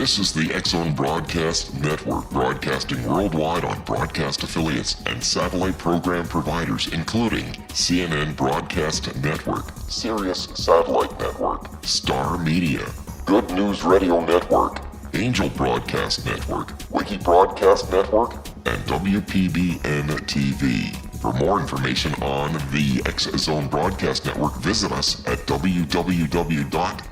This is the X-Zone Broadcast Network, broadcasting worldwide on broadcast affiliates and satellite program providers, including CNN Broadcast Network, Sirius Satellite Network, Star Media, Good News Radio Network, Angel Broadcast Network, Wiki Broadcast Network, and WPBN TV. For more information on the X-Zone Broadcast Network, visit us at www.xzbn.net.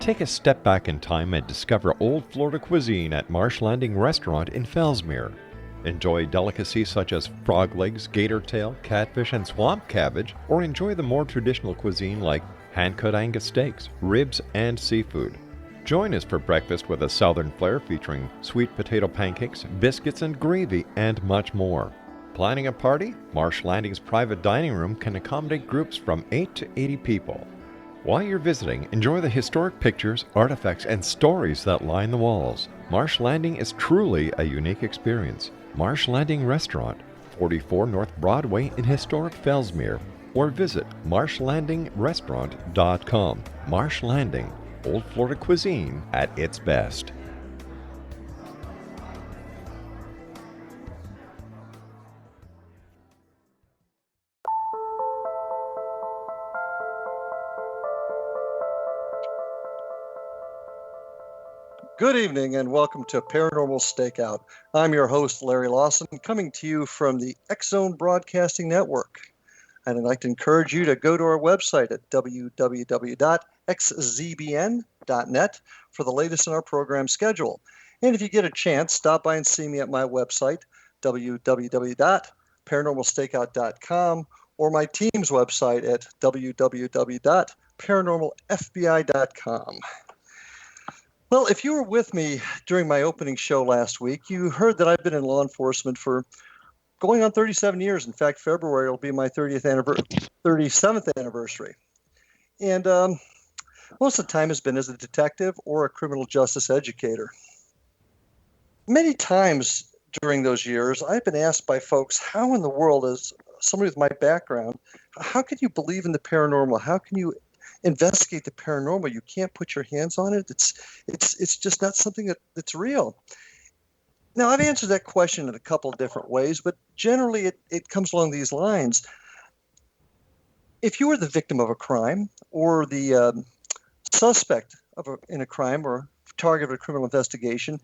Take a step back in time and discover old Florida cuisine at Marsh Landing Restaurant in Fellsmere. Enjoy delicacies such as frog legs, gator tail, catfish, and swamp cabbage, or enjoy the more traditional cuisine like hand-cut Angus steaks, ribs, and seafood. Join us for breakfast with a southern flair featuring sweet potato pancakes, biscuits and gravy, and much more. Planning a party? Marsh Landing's private dining room can accommodate groups from 8 to 80 people. While you're visiting, enjoy the historic pictures, artifacts, and stories that line the walls. Marsh Landing is truly a unique experience. Marsh Landing Restaurant, 44 North Broadway in historic Fellsmere, or visit marshlandingrestaurant.com. Marsh Landing, Old Florida cuisine at its best. Good evening and welcome to Paranormal Stakeout. I'm your host, Larry Lawson, coming to you from the X-Zone Broadcasting Network. And I'd like to encourage you to go to our website at www.xzbn.net for the latest in our program schedule. And if you get a chance, stop by and see me at my website, www.paranormalstakeout.com, or my team's website at www.paranormalfbi.com. Well, if you were with me during my opening show last week, you heard that I've been in law enforcement for going on 37 years. In fact, February will be my 37th anniversary. And most of the time has been as a detective or a criminal justice educator. Many times during those years, I've been asked by folks, how in the world, as somebody with my background, how can you believe in the paranormal? How can you investigate the paranormal? You can't put your hands on it. It's just not something that's real. Now, I've answered that question in a couple of different ways, but generally it comes along these lines. If you were the victim of a crime or the suspect in a crime or target of a criminal investigation,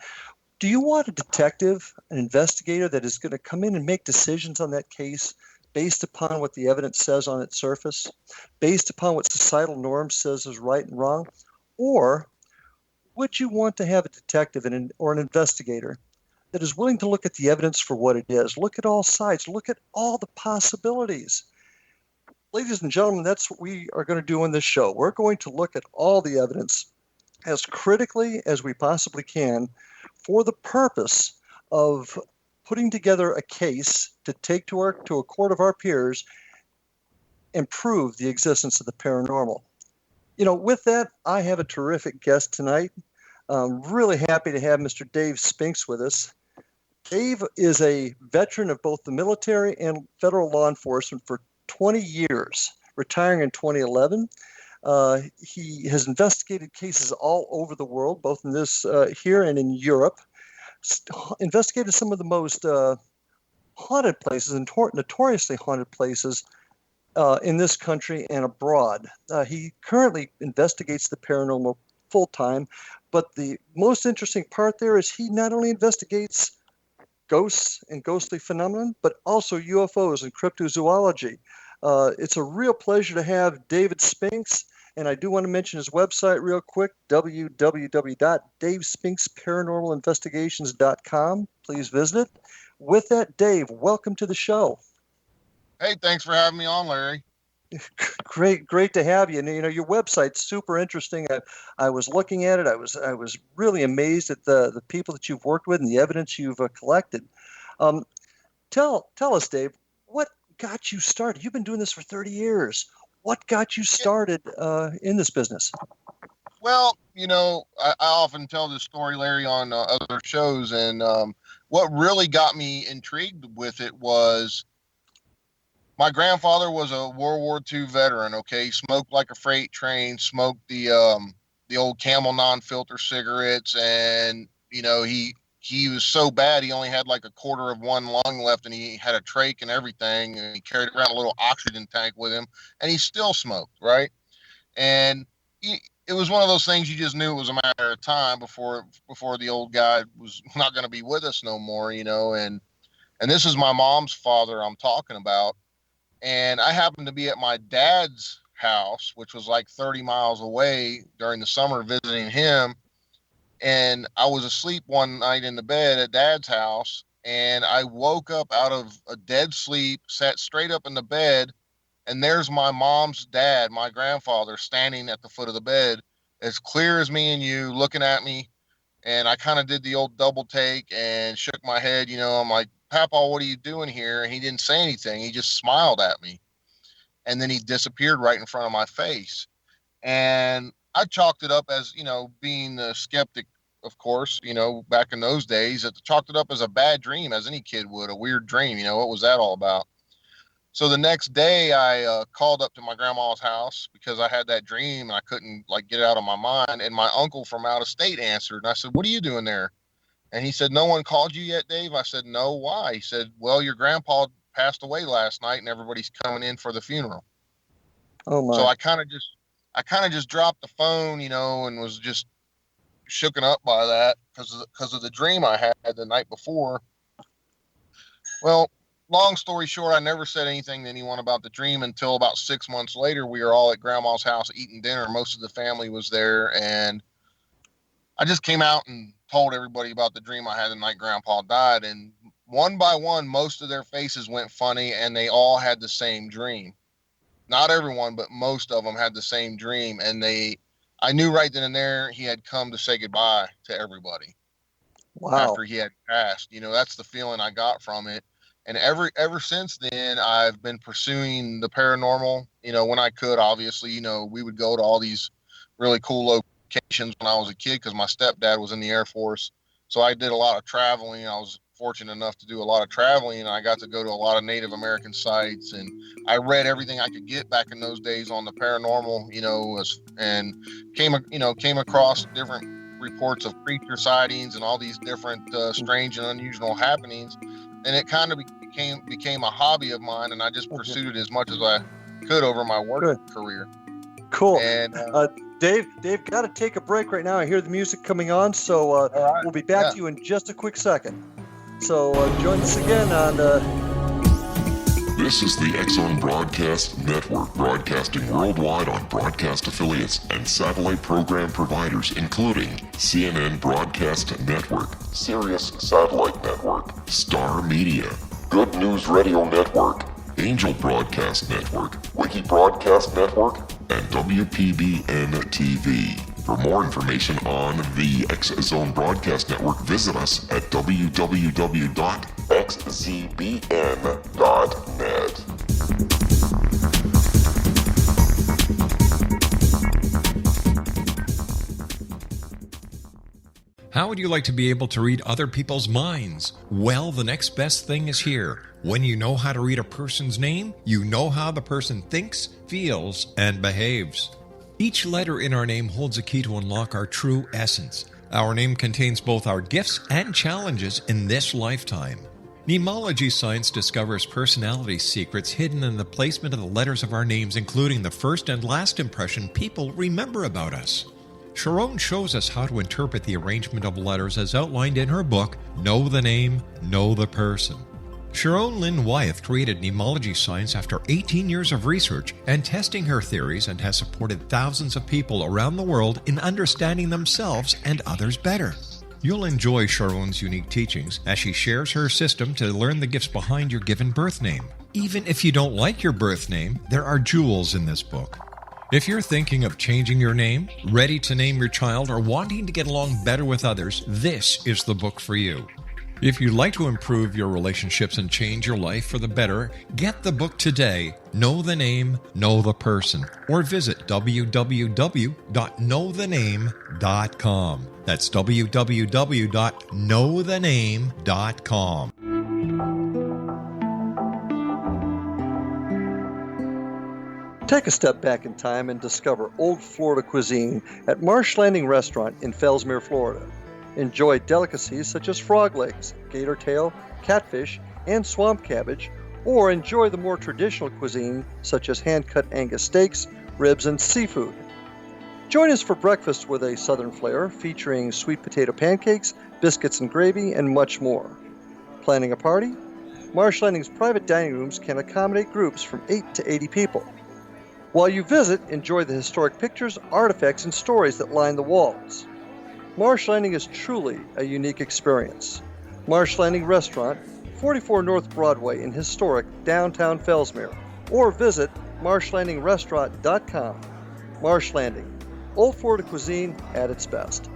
do you want a detective, an investigator that is going to come in and make decisions on that case based upon what the evidence says on its surface, based upon what societal norms says is right and wrong? Or would you want to have a detective or an investigator that is willing to look at the evidence for what it is, look at all sides, look at all the possibilities? Ladies and gentlemen, that's what we are going to do on this show. We're going to look at all the evidence as critically as we possibly can for the purpose of putting together a case to take to a court of our peers and prove the existence of the paranormal. You know, with that, I have a terrific guest tonight. I'm really happy to have Mr. Dave SPINKS with us. Dave is a veteran of both the military and federal law enforcement for 20 years, retiring in 2011. He has investigated cases all over the world, both in this here and in Europe. Investigated some of the most haunted places and notoriously haunted places in this country and abroad. He currently investigates the paranormal full-time, but the most interesting part there is he not only investigates ghosts and ghostly phenomenon, but also UFOs and cryptozoology. It's a real pleasure to have David SPINKS. And I do want to mention his website real quick, www.davespinksparanormalinvestigations.com. Please visit it. With that, Dave, welcome to the show. Hey, thanks for having me on, Larry. Great to have you. And, you know, your website's super interesting. I was looking at it. I was really amazed at the people that you've worked with and the evidence you've collected. Tell us, Dave, what got you started? You've been doing this for 30 years. What got you started in this business? Well, I often tell this story, Larry, on other shows, and what really got me intrigued with it was my grandfather was a World War II veteran. Okay, he smoked like a freight train, smoked the old Camel non-filter cigarettes, and he was so bad he only had like a quarter of one lung left, and he had a trach and everything, and he carried around a little oxygen tank with him, and he still smoked, right? And it was one of those things you just knew it was a matter of time before the old guy was not going to be with us no more, and this is my mom's father I'm talking about. And I happened to be at my dad's house, which was like 30 miles away during the summer visiting him. And I was asleep one night in the bed at dad's house, and I woke up out of a dead sleep, sat straight up in the bed, and there's my mom's dad, my grandfather, standing at the foot of the bed, as clear as me and you, looking at me. And I kind of did the old double take and shook my head. I'm like, Papa, what are you doing here? And he didn't say anything. He just smiled at me. And then he disappeared right in front of my face. And I chalked it up as, being the skeptic, of course, back in those days, I chalked it up as a bad dream, as any kid would, a weird dream. What was that all about? So the next day I called up to my grandma's house because I had that dream and I couldn't get it out of my mind. And my uncle from out of state answered, and I said, "What are you doing there?" And he said, "No one called you yet, Dave?" I said, "No, why?" He said, "Well, your grandpa passed away last night and everybody's coming in for the funeral." Oh my. So I kind of just dropped the phone, and was just shooken up by that because of the dream I had the night before. Well, long story short, I never said anything to anyone about the dream until about 6 months later. We were all at grandma's house eating dinner. Most of the family was there, and I just came out and told everybody about the dream I had the night grandpa died. And one by one, most of their faces went funny, and they all had the same dream. Not everyone, but most of them had the same dream. And I knew right then and there he had come to say goodbye to everybody. Wow. After he had passed. That's the feeling I got from it. And ever since then, I've been pursuing the paranormal. When I could, obviously, we would go to all these really cool locations when I was a kid because my stepdad was in the Air Force. So I did a lot of traveling. I was fortunate enough to do a lot of traveling, and I got to go to a lot of Native American sites. And I read everything I could get back in those days on the paranormal, and came across different reports of creature sightings and all these different strange and unusual happenings. And it kind of became a hobby of mine, and I just pursued it as much as I could over my work career. Cool. And Dave, got to take a break right now. I hear the music coming on, so right. We'll be back to you in just a quick second. So join us again on... This is the X-Zone Broadcast Network, broadcasting worldwide on broadcast affiliates and satellite program providers, including CNN Broadcast Network, Sirius Satellite Network, Star Media, Good News Radio Network, Angel Broadcast Network, Wiki Broadcast Network, and WPBN TV. For more information on the X-Zone Broadcast Network, visit us at www.xzbn.net. How would you like to be able to read other people's minds? Well, the next best thing is here. When you know how to read a person's name, you know how the person thinks, feels, and behaves. Each letter in our name holds a key to unlock our true essence. Our name contains both our gifts and challenges in this lifetime. Mnemology science discovers personality secrets hidden in the placement of the letters of our names, including the first and last impression people remember about us. Sharon shows us how to interpret the arrangement of letters as outlined in her book, Know the Name, Know the Person. Sharon Lynn Wyeth created mnemology science after 18 years of research and testing her theories, and has supported thousands of people around the world in understanding themselves and others better. You'll enjoy Sharon's unique teachings as she shares her system to learn the gifts behind your given birth name. Even if you don't like your birth name, there are jewels in this book. If you're thinking of changing your name, ready to name your child, or wanting to get along better with others, this is the book for you. If you'd like to improve your relationships and change your life for the better, get the book today, Know the Name, Know the Person, or visit www.knowthename.com. That's www.knowthename.com. Take a step back in time and discover old Florida cuisine at Marsh Landing Restaurant in Fellsmere, Florida. Enjoy delicacies such as frog legs, gator tail, catfish, and swamp cabbage, or enjoy the more traditional cuisine such as hand-cut Angus steaks, ribs, and seafood. Join us for breakfast with a southern flair featuring sweet potato pancakes, biscuits and gravy, and much more. Planning a party? Marsh Landing's private dining rooms can accommodate groups from 8 to 80 people. While you visit, enjoy the historic pictures, artifacts, and stories that line the walls. Marsh Landing is truly a unique experience. Marsh Landing Restaurant, 44 North Broadway in historic downtown Fellsmere, or visit marshlandingrestaurant.com. Marsh Landing, old Florida cuisine at its best.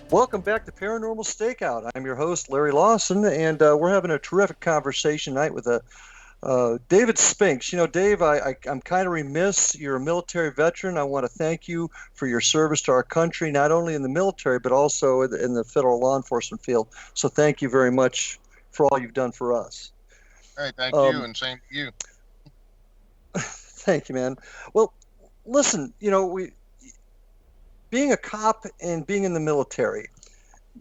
Welcome back to Paranormal Stakeout. I'm your host, Larry Lawson, and we're having a terrific conversation tonight with David Spinks. You know, Dave, I'm kind of remiss. You're a military veteran. I want to thank you for your service to our country, not only in the military, but also in the federal law enforcement field. So thank you very much for all you've done for us. Hey, thank you, and same to you. Thank you, man. Well, listen, you know, being a cop and being in the military,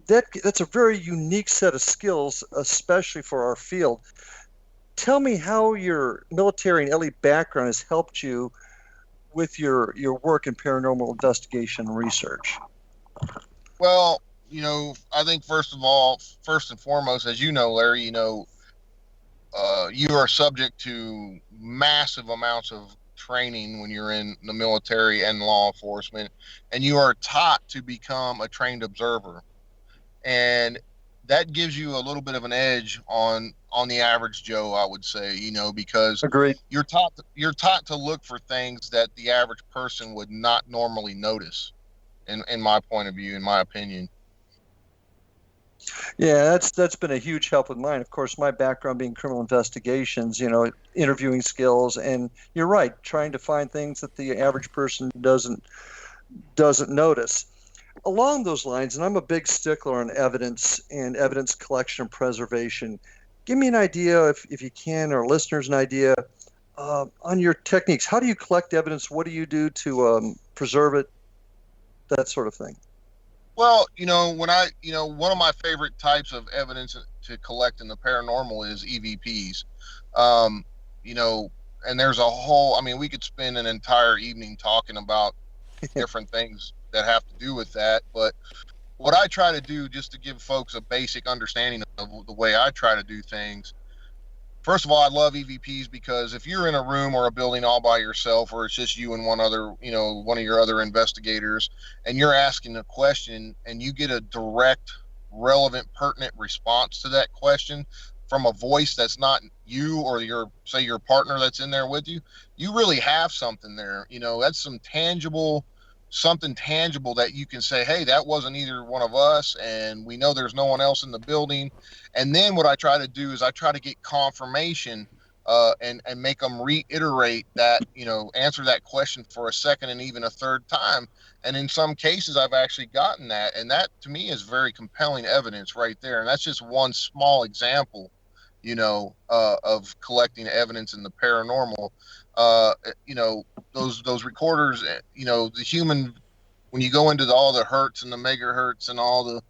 that's a very unique set of skills, especially for our field. Tell me how your military and elite background has helped you with your work in paranormal investigation and research. Well, you know, I think first and foremost, as you know, Larry, you know, you are subject to massive amounts of training when you're in the military and law enforcement, and you are taught to become a trained observer, and that gives you a little bit of an edge on the average Joe, I would say, you know, because Agreed. You're taught to look for things that the average person would not normally notice, in my point of view, in my opinion. Yeah, that's been a huge help with mine. Of course, my background being criminal investigations, you know, interviewing skills, and you're right, trying to find things that the average person doesn't notice. Along those lines, and I'm a big stickler on evidence and evidence collection and preservation. Give me an idea, if you can, or listeners an idea on your techniques. How do you collect evidence? What do you do to preserve it? That sort of thing. Well, you know, one of my favorite types of evidence to collect in the paranormal is EVPs. You know, and there's a whole, I mean, we could spend an entire evening talking about different things that have to do with that. But what I try to do, just to give folks a basic understanding of the way I try to do things, first of all, I love EVPs because if you're in a room or a building all by yourself, or it's just you and one of your other investigators, and you're asking a question and you get a direct, relevant, pertinent response to that question from a voice that's not you or your partner that's in there with you, you really have something there. You know, that's something tangible that you can say, hey, that wasn't either one of us, and we know there's no one else in the building. And then what I try to do is I try to get confirmation and make them reiterate that, you know, answer that question for a second and even a third time. And in some cases, I've actually gotten that. And that, to me, is very compelling evidence right there. And that's just one small example, you know, of collecting evidence in the paranormal. You know, those recorders, you know, the human, when you go into all the hertz and the megahertz and all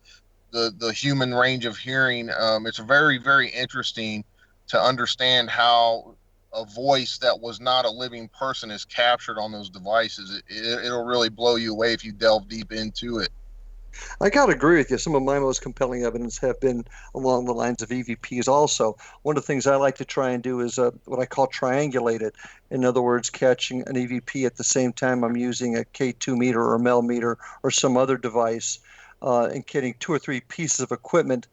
the human range of hearing, it's very, very interesting to understand how a voice that was not a living person is captured on those devices. It'll really blow you away if you delve deep into it. I got to agree with you. Some of my most compelling evidence have been along the lines of EVPs also. One of the things I like to try and do is what I call triangulate it. In other words, catching an EVP at the same time I'm using a K2 meter or a MEL meter or some other device, and getting two or three pieces of equipment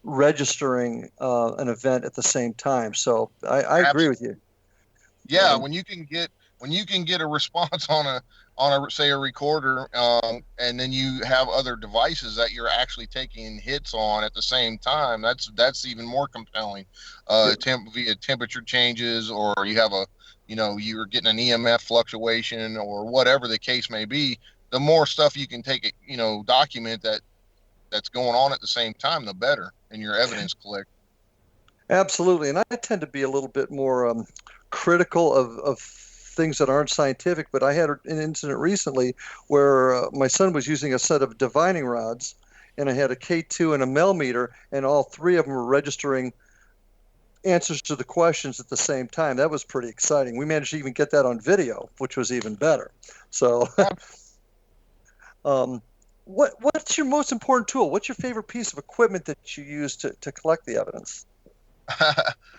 registering an event at the same time. So I agree with you. Yeah, when you can get a response on a say a recorder, and then you have other devices that you're actually taking hits on at the same time, that's even more compelling. Via temperature changes, or you have you're getting an EMF fluctuation, or whatever the case may be. The more stuff you can take, document that's going on at the same time, the better in your evidence collect. Absolutely, and I tend to be a little bit more critical of things that aren't scientific, but I had an incident recently where my son was using a set of divining rods, and I had a K2 and a Mel meter, and all three of them were registering answers to the questions at the same time. That was pretty exciting. We managed to even get that on video, which was even better. So what's your most important tool? What's your favorite piece of equipment that you use to collect the evidence?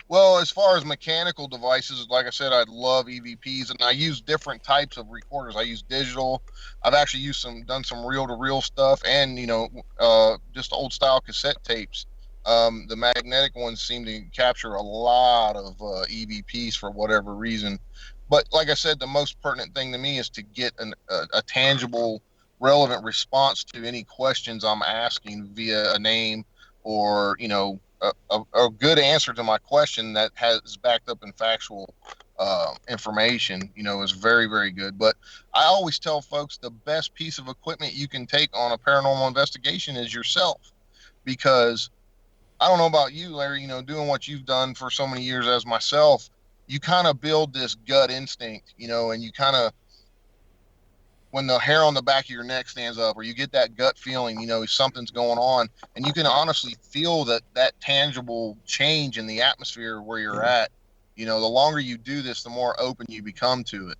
Well, as far as mechanical devices, like I said, I love EVPs, and I use different types of recorders. I use digital. I've actually done some reel-to-reel stuff, and just old style cassette tapes. The magnetic ones seem to capture a lot of EVPs for whatever reason. But like I said, the most pertinent thing to me is to get a tangible, relevant response to any questions I'm asking via a name, or a good answer to my question that has backed up in factual information, is very, very good. But I always tell folks the best piece of equipment you can take on a paranormal investigation is yourself, because I don't know about you, Larry, doing what you've done for so many years as myself, you kind of build this gut instinct, and you kind of, when the hair on the back of your neck stands up, or you get that gut feeling, something's going on, and you can honestly feel that tangible change in the atmosphere where you're at. The longer you do this, the more open you become to it.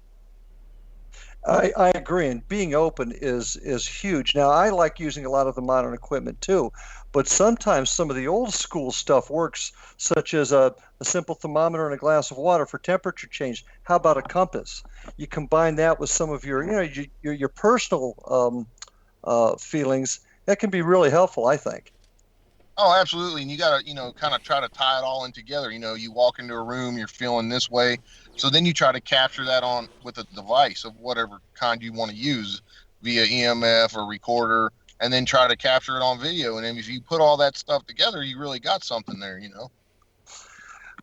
I agree, and being open is huge. Now, I like using a lot of the modern equipment too, but sometimes some of the old school stuff works, such as a simple thermometer and a glass of water for temperature change. How about a compass? You combine that with some of your personal feelings. That can be really helpful, I think. Oh, absolutely. And you got to, kind of try to tie it all in together. You walk into a room, you're feeling this way. So then you try to capture that on with a device of whatever kind you want to use via EMF or recorder, and then try to capture it on video. And if you put all that stuff together, you really got something there,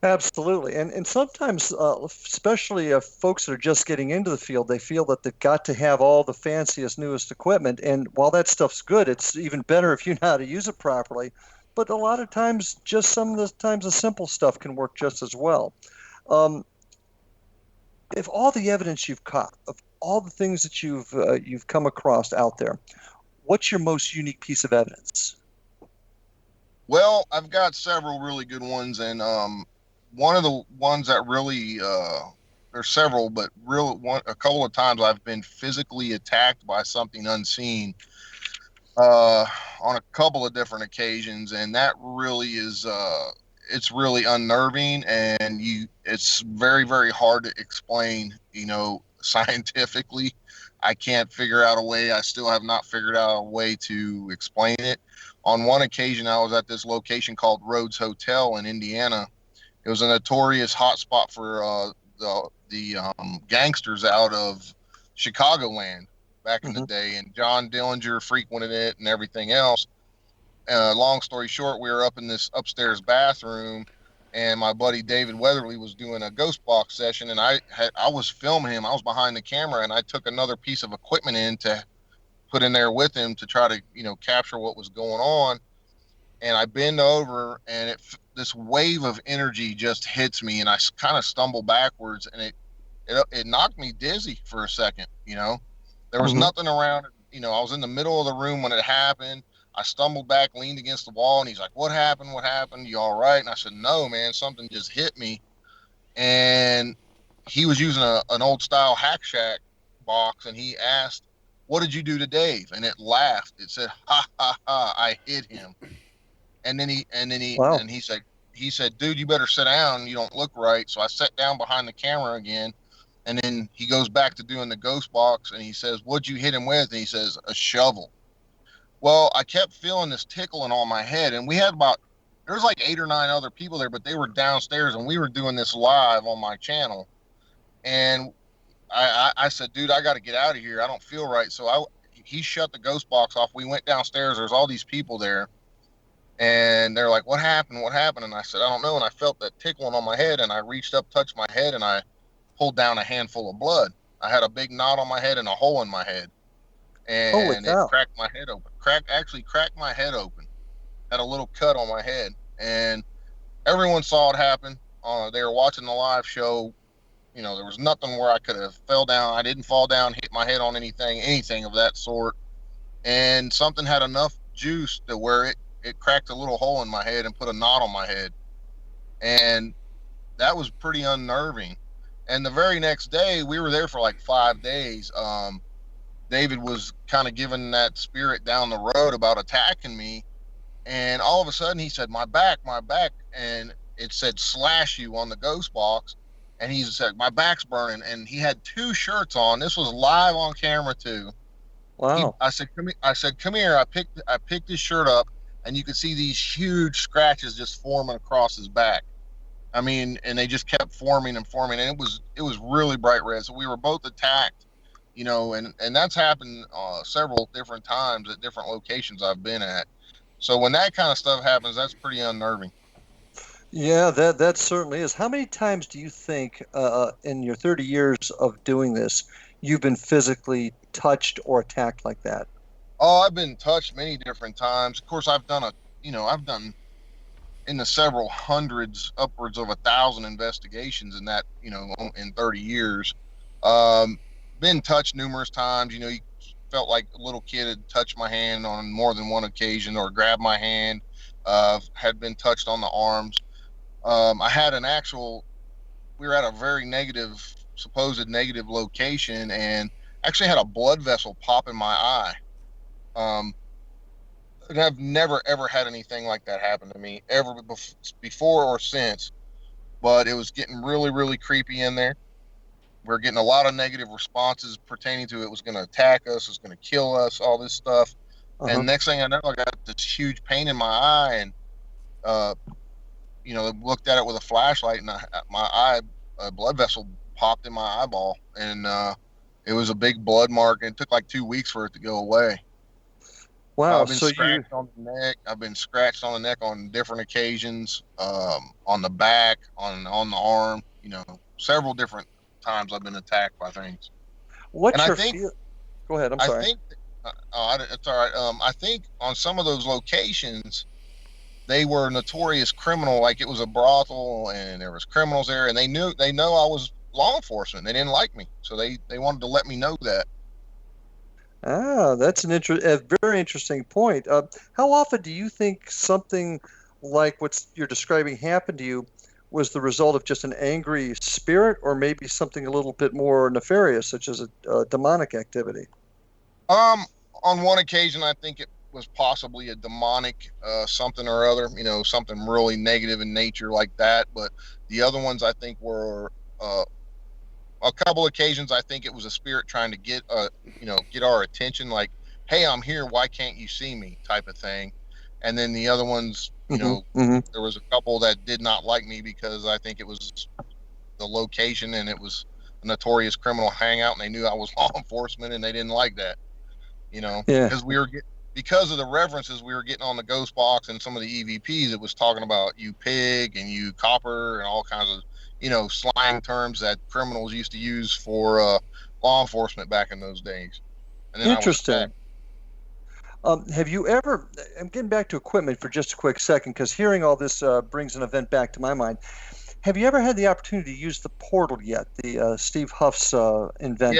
Absolutely. And sometimes, especially folks that are just getting into the field, they feel that they've got to have all the fanciest, newest equipment. And while that stuff's good, it's even better if you know how to use it properly. But a lot of times, just some of the times, the simple stuff can work just as well. If all the evidence you've caught, of all the things that you've come across out there, what's your most unique piece of evidence? Well, I've got several really good ones, and one of the ones that really there's several, but a couple of times I've been physically attacked by something unseen on a couple of different occasions, and that really is it's really unnerving, and it's very, very hard to explain, scientifically. I can't figure out a way. I still have not figured out a way to explain it. On one occasion, I was at this location called Rhodes Hotel in Indiana. It was a notorious hotspot for the gangsters out of Chicagoland back in the day, and John Dillinger frequented it and everything else. Long story short, we were up in this upstairs bathroom, and my buddy David Weatherly was doing a ghost box session, and I was filming him. I was behind the camera, and I took another piece of equipment in to put in there with him to try to capture what was going on. And I bend over, and this wave of energy just hits me, and I kind of stumble backwards, and it knocked me dizzy for a second. There was nothing around it. I was in the middle of the room when it happened. I stumbled back, leaned against the wall, and he's like, "What happened? What happened? You all right?" And I said, "No, man, something just hit me." And he was using an old style Hack Shack box, and he asked, "What did you do to Dave?" And it laughed. It said, "Ha ha ha! I hit him." And then he said, "Dude, you better sit down. You don't look right." So I sat down behind the camera again, and then he goes back to doing the ghost box, and he says, "What'd you hit him with?" And he says, "A shovel." Well, I kept feeling this tickling on my head, and we had about there was like 8 or 9 other people there, but they were downstairs, and we were doing this live on my channel. And I said, dude, I got to get out of here. I don't feel right. So he shut the ghost box off. We went downstairs. There's all these people there. And they're like, what happened? What happened? And I said, I don't know. And I felt that tickling on my head, and I reached up, touched my head, and I pulled down a handful of blood. I had a big knot on my head and a hole in my head. And it cracked my head open. Actually cracked my head open. Had a little cut on my head. And everyone saw it happen. They were watching the live show. You know, there was nothing where I could have fell down. I didn't fall down, hit my head on anything of that sort. And something had enough juice to where it cracked a little hole in my head and put a knot on my head. And that was pretty unnerving. And the very next day, we were there for like 5 days. David was kind of giving that spirit down the road about attacking me. And all of a sudden he said, my back. And it said slash you on the ghost box. And he said, my back's burning. And he had 2 shirts on. This was live on camera too. Wow. I said, come here. I picked his shirt up, and you could see these huge scratches just forming across his back. I mean, and they just kept forming and forming. And it was really bright red. So we were both attacked, you know, and that's happened several different times at different locations I've been at. So when that kind of stuff happens, that's pretty unnerving. Yeah, that certainly is. How many times do you think in your 30 years of doing this, you've been physically touched or attacked like that? Oh, I've been touched many different times. Of course, I've done in the several hundreds, upwards of 1,000 investigations in that, you know, in 30 years. Been touched numerous times. You know, you felt like a little kid had touched my hand on more than one occasion, or grabbed my hand. Had been touched on the arms. I had we were at a very supposed negative location, and actually had a blood vessel pop in my eye. And I've never, ever had anything like that happen to me, ever before or since. But it was getting really, really creepy in there. We're getting a lot of negative responses pertaining to it was going to attack us, it was going to kill us, all this stuff. And next thing I know, I got this huge pain in my eye, and you know, looked at it with a flashlight, and a blood vessel popped in my eyeball, and it was a big blood mark, and it took like 2 weeks for it to go away. Wow. I've been scratched on the neck. I've been scratched on the neck on different occasions, on the back, on the arm, you know, several different times I've been attacked by things. Go ahead. I'm sorry. It's all right. I think on some of those locations, they were notorious criminal, like it was a brothel and there was criminals there, and they know I was law enforcement. They didn't like me, so they wanted to let me know that. That's a very interesting point. How often do you think something like what you're describing happened to you was the result of just an angry spirit, or maybe something a little bit more nefarious, such as a demonic activity? On one occasion, I think it was possibly a demonic something or other, you know, something really negative in nature like that. But the other ones, I think, were a couple occasions, I think it was a spirit trying to get our attention, like, hey, I'm here, why can't you see me, type of thing. And then the other ones, you know, there was a couple that did not like me because I think it was the location, and it was a notorious criminal hangout, and they knew I was law enforcement, and they didn't like that, you know, because of the references we were getting on the ghost box and some of the EVPs. It was talking about you pig and you copper and all kinds of, you know, slang terms that criminals used to use for law enforcement back in those days. And then interesting. Have you ever, I'm getting back to equipment for just a quick second, because hearing all this brings an event back to my mind. Have you ever had the opportunity to use the portal yet, the Steve Huff's invention?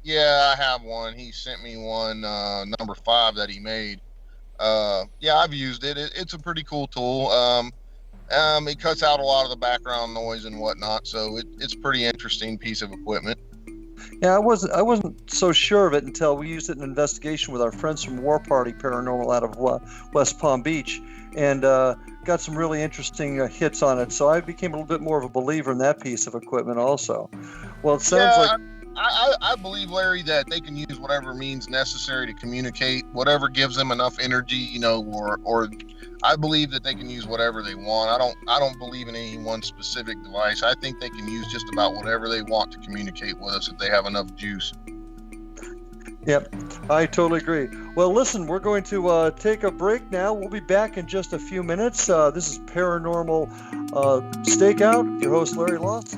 Yes, I have one. He sent me one, number 5 that he made. I've used it. It's a pretty cool tool. It cuts out a lot of the background noise and whatnot, so it's a pretty interesting piece of equipment. Yeah, I wasn't so sure of it until we used it in an investigation with our friends from War Party Paranormal out of West Palm Beach, and got some really interesting hits on it. So I became a little bit more of a believer in that piece of equipment also. Well, it sounds like... I believe, Larry, that they can use whatever means necessary to communicate, whatever gives them enough energy, you know, or I believe that they can use whatever they want. I don't believe in any one specific device. I think they can use just about whatever they want to communicate with us if they have enough juice. Yep, I totally agree. Well, listen, we're going to take a break now. We'll be back in just a few minutes. This is Paranormal Stakeout, your host, Larry Lawson.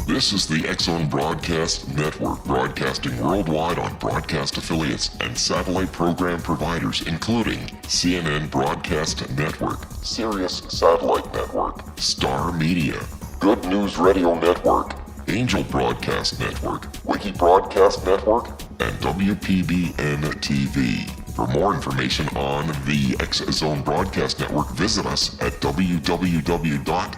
This is the X-Zone Broadcast Network, broadcasting worldwide on broadcast affiliates and satellite program providers, including CNN Broadcast Network, Sirius Satellite Network, Star Media, Good News Radio Network, Angel Broadcast Network, Wiki Broadcast Network, and WPBN TV. For more information on the X-Zone Broadcast Network, visit us at www.xzbn.net.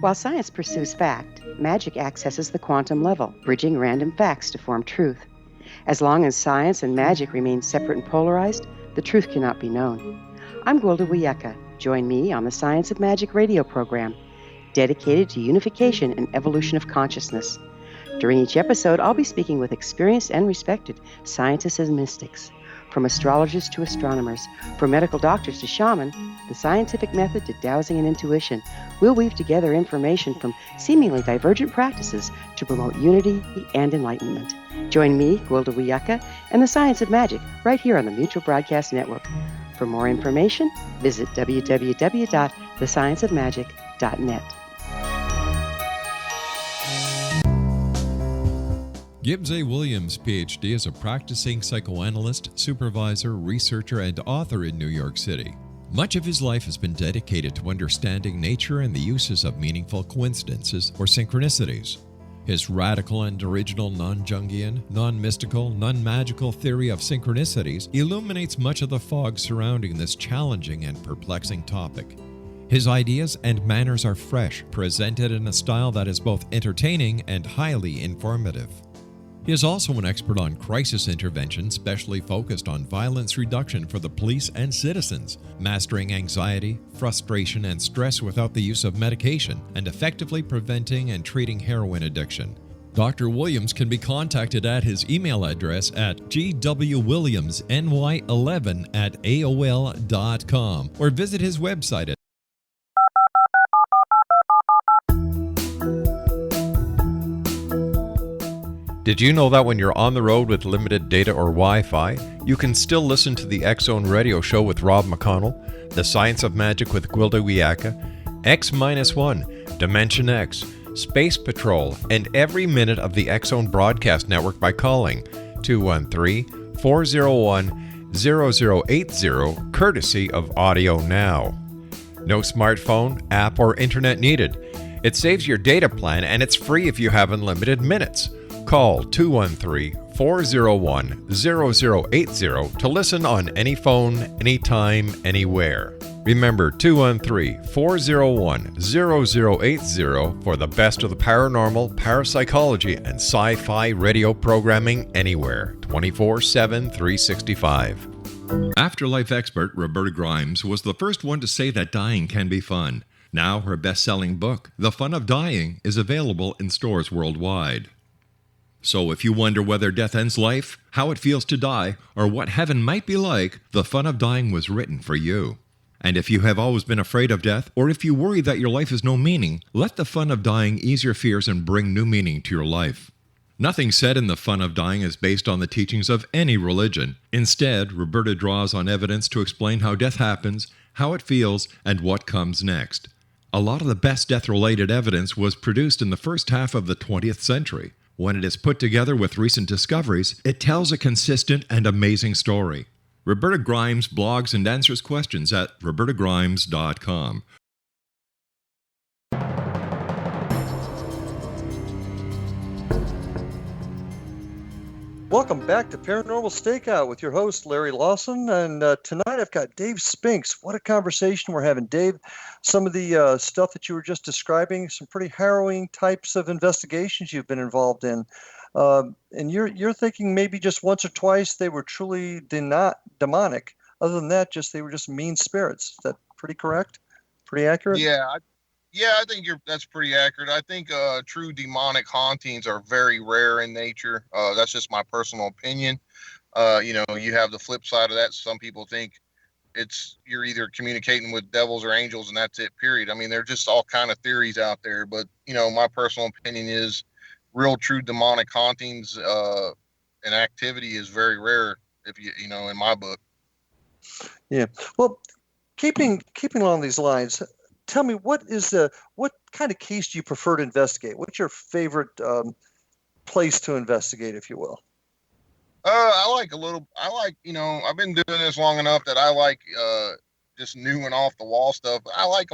While science pursues fact, magic accesses the quantum level, bridging random facts to form truth. As long as science and magic remain separate and polarized, the truth cannot be known. I'm Gwilda Wiyaka. Join me on the Science of Magic radio program, dedicated to unification and evolution of consciousness. During each episode, I'll be speaking with experienced and respected scientists and mystics. From astrologers to astronomers, from medical doctors to shaman, the scientific method to dowsing and intuition, we'll weave together information from seemingly divergent practices to promote unity and enlightenment. Join me, Gwilda Wiyaka, and the Science of Magic right here on the Mutual Broadcast Network. For more information, visit www.thescienceofmagic.net. Gibbs A. Williams, Ph.D., is a practicing psychoanalyst, supervisor, researcher, and author in New York City. Much of his life has been dedicated to understanding nature and the uses of meaningful coincidences or synchronicities. His radical and original non-Jungian, non-mystical, non-magical theory of synchronicities illuminates much of the fog surrounding this challenging and perplexing topic. His ideas and manners are fresh, presented in a style that is both entertaining and highly informative. He is also an expert on crisis intervention, specially focused on violence reduction for the police and citizens, mastering anxiety, frustration, and stress without the use of medication, and effectively preventing and treating heroin addiction. Dr. Williams can be contacted at his email address at gwwilliamsny11@aol.com or visit his website at Did you know that when you're on the road with limited data or Wi-Fi, you can still listen to the X-Zone Radio Show with Rob McConnell, The Science of Magic with Gwilda Wiyaka, X-1, Dimension X, Space Patrol, and every minute of the X-Zone Broadcast Network by calling 213-401-0080, courtesy of Audio Now. No smartphone, app, or internet needed. It saves your data plan and it's free if you have unlimited minutes. Call 213-401-0080 to listen on any phone, anytime, anywhere. Remember 213-401-0080 for the best of the paranormal, parapsychology, and sci-fi radio programming anywhere, 24/7, 365. Afterlife expert Roberta Grimes was the first one to say that dying can be fun. Now her best-selling book, The Fun of Dying, is available in stores worldwide. So if you wonder whether death ends life, how it feels to die, or what heaven might be like, The Fun of Dying was written for you. And if you have always been afraid of death, or if you worry that your life has no meaning, let The Fun of Dying ease your fears and bring new meaning to your life. Nothing said in The Fun of Dying is based on the teachings of any religion. Instead, Roberta draws on evidence to explain how death happens, how it feels, and what comes next. A lot of the best death-related evidence was produced in the first half of the 20th century. When it is put together with recent discoveries, it tells a consistent and amazing story. Roberta Grimes blogs and answers questions at robertagrimes.com. Welcome back to Paranormal Stakeout with your host, Larry Lawson. And tonight I've got Dave Spinks. What a conversation we're having. Dave, some of the stuff that you were just describing, some pretty harrowing types of investigations you've been involved in. And you're thinking maybe just once or twice they were truly demonic. other than that, they were just mean spirits. Is that pretty correct? Pretty accurate? Yeah, I think that's pretty accurate. I think true demonic hauntings are very rare in nature. That's just my personal opinion. You have the flip side of that. Some people think you're either communicating with devils or angels and that's it, period. I mean, there's just all kind of theories out there, but my personal opinion is real true demonic hauntings and activity is very rare if in my book. Yeah. Well, keeping along these lines, tell me what kind of case do you prefer to investigate? What's your favorite place to investigate, if you will? I've been doing this long enough that I like just new and off the wall stuff. I like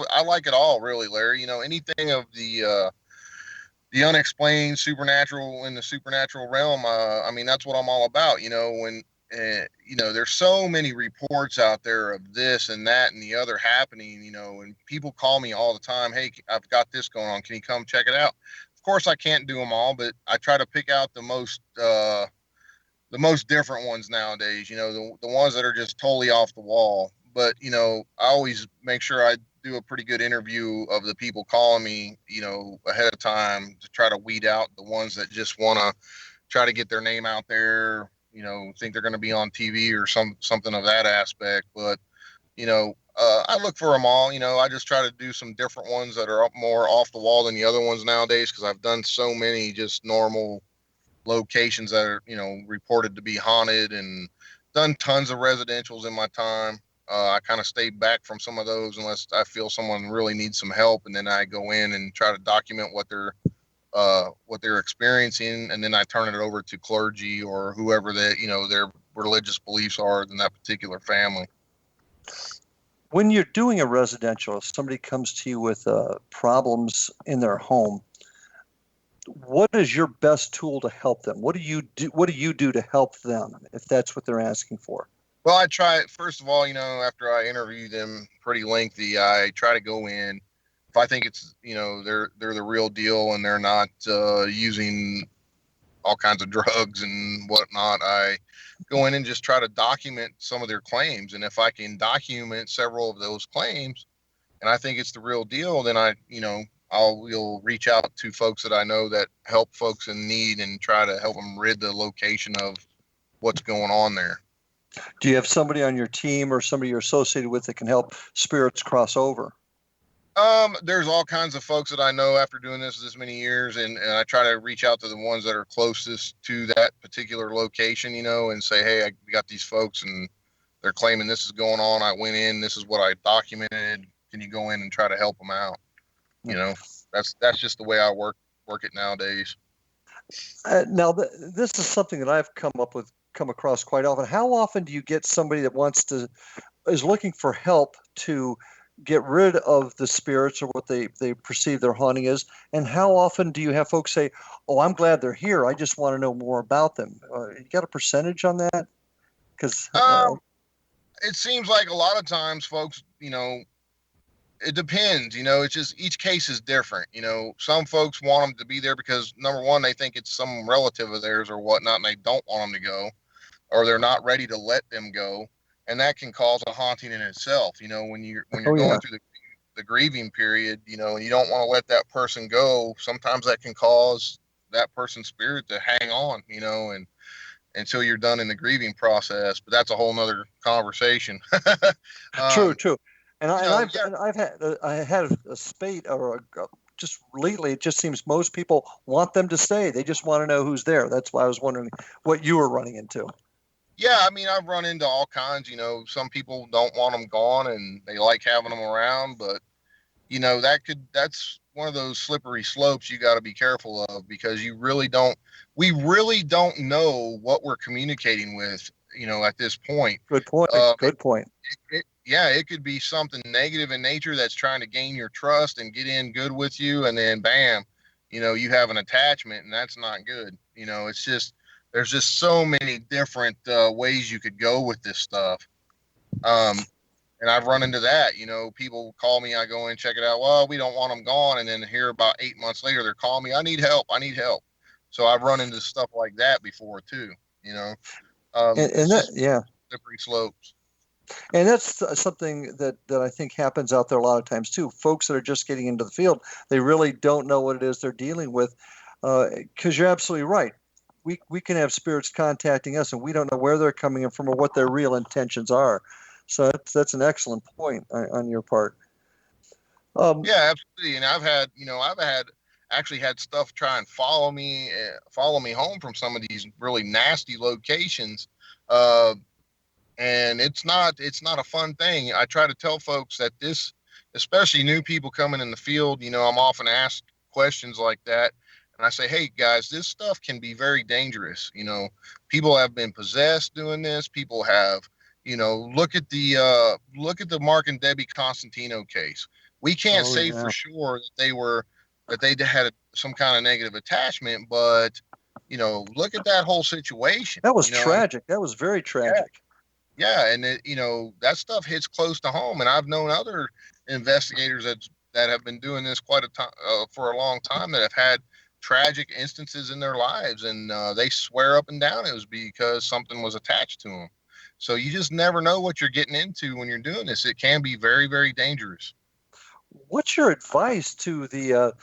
it all, really, Larry. Anything of the unexplained, supernatural, in the supernatural realm. I mean, that's what I'm all about. When there's so many reports out there of this and that and the other happening. And people call me all the time. Hey, I've got this going on. Can you come check it out? Of course, I can't do them all, but I try to pick out the most different ones nowadays, the ones that are just totally off the wall. But, I always make sure I do a pretty good interview of the people calling me, ahead of time to try to weed out the ones that just want to try to get their name out there, think they're going to be on TV or something of that aspect. But, I look for them all. I just try to do some different ones that are more off the wall than the other ones nowadays, because I've done so many just normal locations that are reported to be haunted, and done tons of residentials in my time. I kind of stay back from some of those unless I feel someone really needs some help, and then I go in and try to document what they're experiencing, and then I turn it over to clergy or whoever that their religious beliefs are in that particular family. When you're doing a residential, if somebody comes to you with problems in their home, what is your best tool to help them? What do you do to help them if that's what they're asking for? Well, I try, first of all, after I interview them pretty lengthy, I try to go in. If I think it's, they're the real deal and they're not using all kinds of drugs and whatnot, I go in and just try to document some of their claims. And if I can document several of those claims and I think it's the real deal, then we'll reach out to folks that I know that help folks in need and try to help them rid the location of what's going on there. Do you have somebody on your team or somebody you're associated with that can help spirits cross over? There's all kinds of folks that I know after doing this many years, and I try to reach out to the ones that are closest to that particular location, and say, hey, I got these folks and they're claiming this is going on. I went in, this is what I documented. Can you go in and try to help them out? That's just the way I work it nowadays. Now, this is something that I've come across quite often. How often do you get somebody that is looking for help to get rid of the spirits or what they perceive their haunting is? And how often do you have folks say, oh, I'm glad they're here, I just want to know more about them? You got a percentage on that? Because it seems like a lot of times folks, it depends, it's just each case is different. Some folks want them to be there because, number one, they think it's some relative of theirs or whatnot, and they don't want them to go, or they're not ready to let them go. And that can cause a haunting in itself. When you're going through the grieving period, and you don't want to let that person go, sometimes that can cause that person's spirit to hang on, and until you're done in the grieving process. But that's a whole nother conversation. True. And I had a spate, or just lately, it just seems most people want them to stay. They just want to know who's there. That's why I was wondering what you were running into. Yeah, I mean, I've run into all kinds. Some people don't want them gone and they like having them around, but that's one of those slippery slopes you got to be careful of, because we really don't know what we're communicating with, at this point. Good point. Good point. It could be something negative in nature that's trying to gain your trust and get in good with you, and then bam, you have an attachment, and that's not good. It's just, there's just so many different ways you could go with this stuff. And I've run into that, people call me, I go in, check it out. Well, we don't want them gone. And then here about 8 months later, they're calling me, I need help. So I've run into stuff like that before too, and that, yeah. Slippery slopes. And that's something that I think happens out there a lot of times too. Folks that are just getting into the field, they really don't know what it is they're dealing with. Because you're absolutely right. We can have spirits contacting us, and we don't know where they're coming from or what their real intentions are. So that's an excellent point on your part. Yeah, absolutely. And I've actually had stuff try and follow me home from some of these really nasty locations. And it's not a fun thing. I try to tell folks that this, especially new people coming in the field, I'm often asked questions like that. And I say, hey guys, this stuff can be very dangerous. People have been possessed doing this. People have, look at the Mark and Debbie Constantino case. We can't say for sure that they had some kind of negative attachment, but look at that whole situation. That was tragic. That was very tragic. Yeah, and that stuff hits close to home. And I've known other investigators that have been doing this for a long time that have had tragic instances in their lives, and they swear up and down it was because something was attached to them. So you just never know what you're getting into when you're doing this. It can be very, very dangerous. What's your advice to the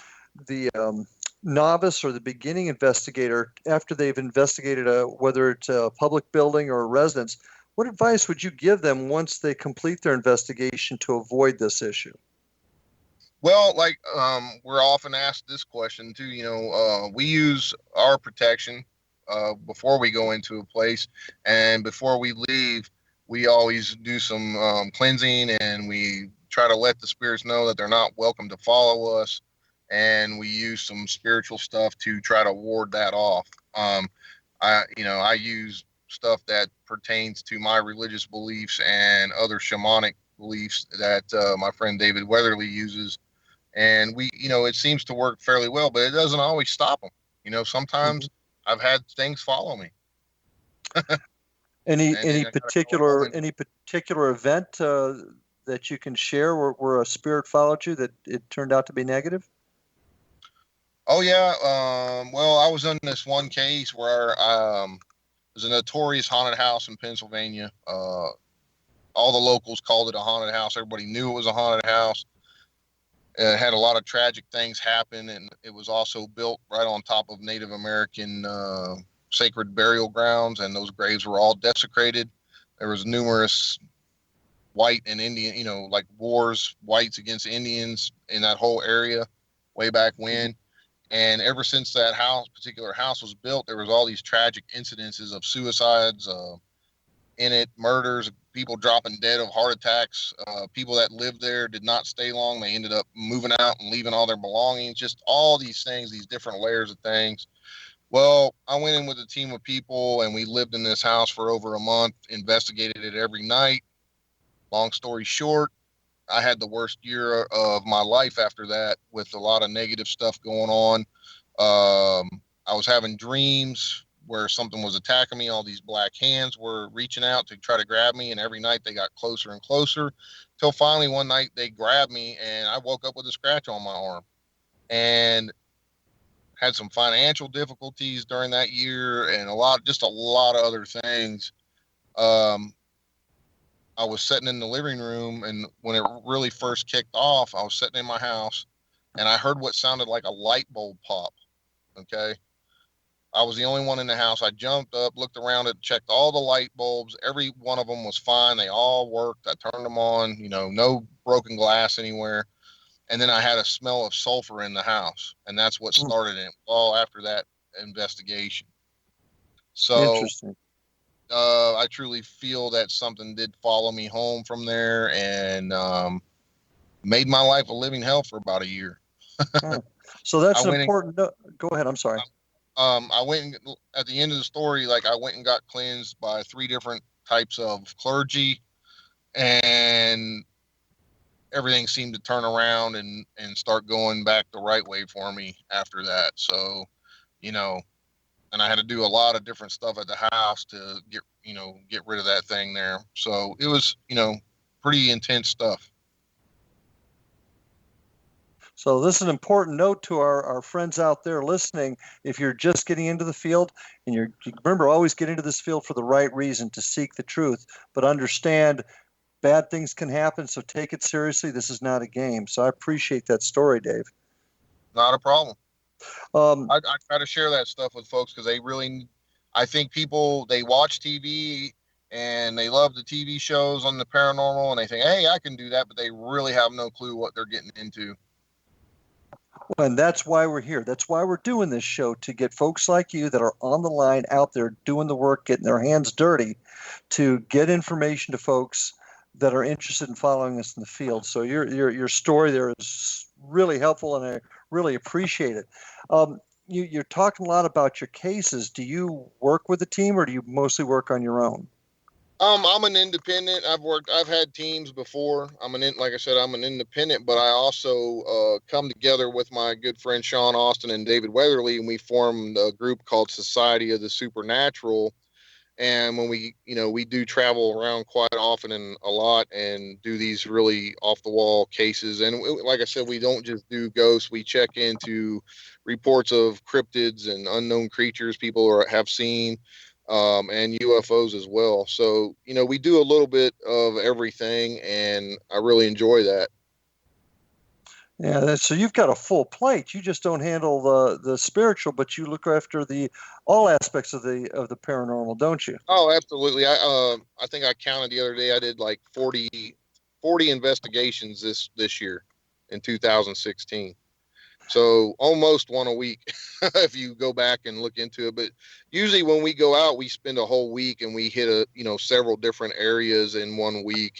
novice or the beginning investigator after they've investigated whether it's a public building or a residence? What advice would you give them once they complete their investigation to avoid this issue? Well, we're often asked this question too. We use our protection before we go into a place, and before we leave, we always do some cleansing, and we try to let the spirits know that they're not welcome to follow us, and we use some spiritual stuff to try to ward that off. I use stuff that pertains to my religious beliefs and other shamanic beliefs that my friend David Weatherly uses, and it seems to work fairly well, but it doesn't always stop them. Sometimes I've had things follow me. Any particular event that you can share where a spirit followed you that it turned out to be negative? Oh yeah. Well, I was in this one case where it was a notorious haunted house in Pennsylvania. All the locals called it a haunted house. Everybody knew it was a haunted house. It had a lot of tragic things happen, and it was also built right on top of Native American sacred burial grounds, and those graves were all desecrated. There was numerous white and Indian, wars, whites against Indians in that whole area way back when. And ever since that particular house was built, there was all these tragic incidences of suicides in it, murders, people dropping dead of heart attacks. People that lived there did not stay long. They ended up moving out and leaving all their belongings, just all these things, these different layers of things. Well, I went in with a team of people, and we lived in this house for over a month, investigated it every night. Long story short, I had the worst year of my life after that, with a lot of negative stuff going on. I was having dreams where something was attacking me. All these black hands were reaching out to try to grab me, and every night they got closer and closer, till finally one night they grabbed me, and I woke up with a scratch on my arm, and had some financial difficulties during that year, and a lot of other things. I was sitting in the living room, and when it really first kicked off, I was sitting in my house, and I heard what sounded like a light bulb pop. Okay. I was the only one in the house. I jumped up, looked around it, checked all the light bulbs. Every one of them was fine. They all worked. I turned them on, no broken glass anywhere. And then I had a smell of sulfur in the house, and that's what started it all after that investigation. So interesting. I truly feel that something did follow me home from there, and made my life a living hell for about a year. So that's an important note. Go ahead. I'm sorry. I went at the end of the story, I went and got cleansed by 3 different types of clergy, and everything seemed to turn around and start going back the right way for me after that. So, and I had to do a lot of different stuff at the house to get rid of that thing there. So it was, pretty intense stuff. So this is an important note to our friends out there listening. If you're just getting into the field, and remember, always get into this field for the right reason, to seek the truth, but understand bad things can happen, so take it seriously. This is not a game. So I appreciate that story, Dave. Not a problem. Um, I try to share that stuff with folks because I think people, they watch TV and they love the TV shows on the paranormal and they think, hey, I can do that, but they really have no clue what they're getting into. And that's why we're here. That's why we're doing this show, to get folks like you that are on the line out there doing the work, getting their hands dirty, to get information to folks that are interested in following us in the field. So your story there is really helpful, and I really appreciate it. You're talking a lot about your cases. Do you work with a team, or do you mostly work on your own? I'm an independent. I've had teams before. Like I said, I'm an independent, but I also come together with my good friend Sean Austin and David Weatherly, and we formed a group called Society of the Supernatural. And when we do travel around quite often and a lot and do these really off the wall cases. And like I said, we don't just do ghosts. We check into reports of cryptids and unknown creatures people have seen. And UFOs as well. So, we do a little bit of everything, and I really enjoy that. Yeah, so you've got a full plate. You just don't handle the spiritual, but you look after all aspects of the paranormal, don't you? Oh, absolutely. I think I counted the other day. I did like 40 investigations this year in 2016. So almost one a week if you go back and look into it. But usually when we go out, we spend a whole week and we hit several different areas in 1 week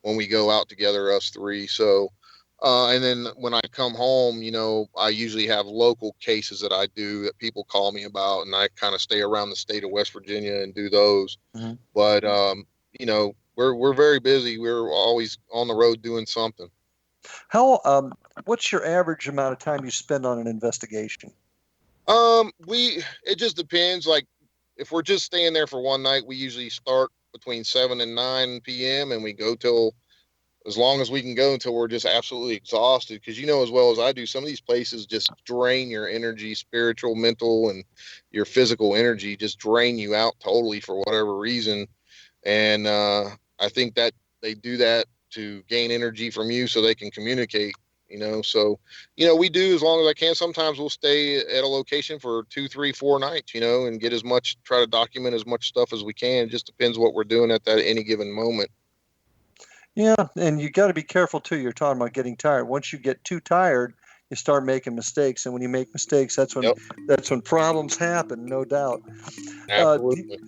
when we go out together, us three. So, and then when I come home, I usually have local cases that I do that people call me about, and I kind of stay around the state of West Virginia and do those. Mm-hmm. But, we're very busy. We're always on the road doing something. What's your average amount of time you spend on an investigation? It just depends. Like if we're just staying there for one night, we usually start between 7 and 9 p.m. and we go till as long as we can go until we're just absolutely exhausted. Because as well as I do, some of these places just drain your energy, spiritual, mental, and your physical energy, just drain you out totally for whatever reason. And I think that they do that to gain energy from you so they can communicate. So, we do as long as I can. Sometimes we'll stay at a location for 2, 3, 4 nights, and try to document as much stuff as we can. It just depends what we're doing at any given moment. Yeah. And you got to be careful too. You're talking about getting tired. Once you get too tired, you start making mistakes. And when you make mistakes, that's when problems happen. No doubt. Absolutely.